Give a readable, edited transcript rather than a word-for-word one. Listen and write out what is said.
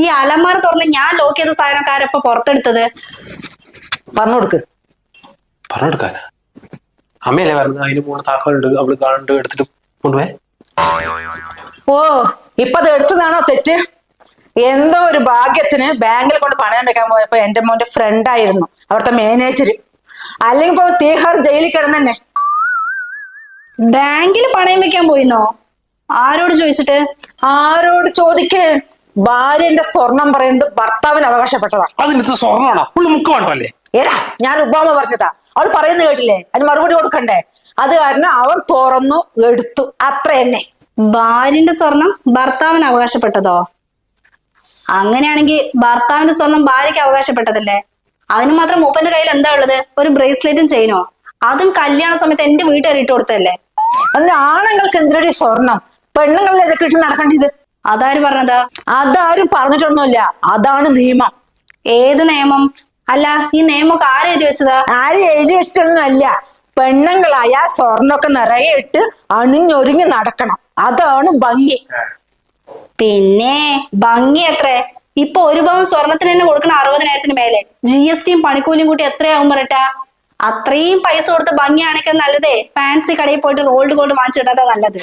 ഈ അലമാര തുറന്ന് ഞാൻ ലോക്ക് ചെയ്ത സാധനക്കാരപ്പ പുറത്തെടുത്തത്? പറഞ്ഞു കൊടുക്ക്. പറഞ്ഞു കൊടുക്കാനാ? അമ്മയല്ലേ പറഞ്ഞത് അതിന് മൂന്ന് താക്കോലുണ്ട്, അവള് കാണണ്ട് എടുത്തിട്ട് കൊണ്ടുപോയേ. ഓ, ഇപ്പൊ അത് എടുത്തതാണോ തെറ്റ്? എന്തോ ഒരു ഭാഗ്യത്തിന് ബാങ്കിൽ കൊണ്ട് പണയം വെക്കാൻ പോയപ്പോ എന്റെ മോന്റെ ഫ്രണ്ട് ആയിരുന്നു അവിടുത്തെ മാനേജർ. അല്ലെങ്കിൽ ഇപ്പൊ തീഹാർ ജയിലിൽ കിടന്നെ. ബാങ്കിൽ പണയം വെക്കാൻ പോയിന്നോ? ആരോട് ചോദിച്ചിട്ട്? ആരോട് ചോദിക്കേ? ഭാര്യന്റെ സ്വർണം പറയുന്നത് ഭർത്താവിന് അവകാശപ്പെട്ടതാ. അതിനകത്ത് സ്വർണ്ണമാണോ? പുള്ളി മുക്ക് വേണ്ടല്ലേ? ഏടാ, ഞാൻ ഉബാമ പറഞ്ഞതാ. അവൾ പറയുന്നത് കേട്ടില്ലേ? അതിന് മറുപടി കൊടുക്കണ്ടേ? അത് കാരണം അവൻ തുറന്നു എടുത്തു, അത്ര തന്നെ. ഭാര്യന്റെ സ്വർണം ഭർത്താവിന് അവകാശപ്പെട്ടതോ? അങ്ങനെയാണെങ്കിൽ ഭർത്താവിന്റെ സ്വർണം ഭാര്യയ്ക്ക് അവകാശപ്പെട്ടതല്ലേ? അതിന് മാത്രം മൂപ്പന്റെ കയ്യിൽ എന്താ ഉള്ളത്? ഒരു ബ്രേസ്ലെറ്റും ചെയിനോ? അതും കല്യാണ സമയത്ത് എന്റെ വീട്ടുകാർ ഇട്ട് കൊടുത്തല്ലേ? അതിന് ആണുങ്ങൾക്ക് എന്തിനൊരു സ്വർണം? പെണ്ണുങ്ങളിൽ ഇതൊക്കെ ഇട്ട് നടക്കേണ്ടത്. അതാര് പറഞ്ഞതാ? അതാരും പറഞ്ഞിട്ടൊന്നുമില്ല, അതാണ് നിയമം. ഏത് നിയമം? അല്ല, ഈ നിയമമൊക്കെ ആരെഴുതി വെച്ചതാ? ആരും എഴുതി വെച്ചിട്ടൊന്നുമല്ല. പെണ്ണുങ്ങളായ സ്വർണ്ണമൊക്കെ നിറയെ ഇട്ട് അണിഞ്ഞൊരുങ്ങി നടക്കണം, അതാണ് ഭംഗി. പിന്നെ ഭംഗി എത്രേ? ഇപ്പൊ ഒരു പവൻ സ്വർണത്തിന് തന്നെ കൊടുക്കണം 60,000 മേലെ. GSTയും പണിക്കൂലിയും കൂട്ടി എത്രയാവും പറട്ടാ? അത്രയും പൈസ കൊടുത്ത് ഭംഗിയാണെങ്കിൽ നല്ലതേ ഫാൻസി കടയിൽ പോയിട്ട് റോൾഡ് ഗോൾഡ് വാങ്ങിച്ചിട്ടാ നല്ലത്.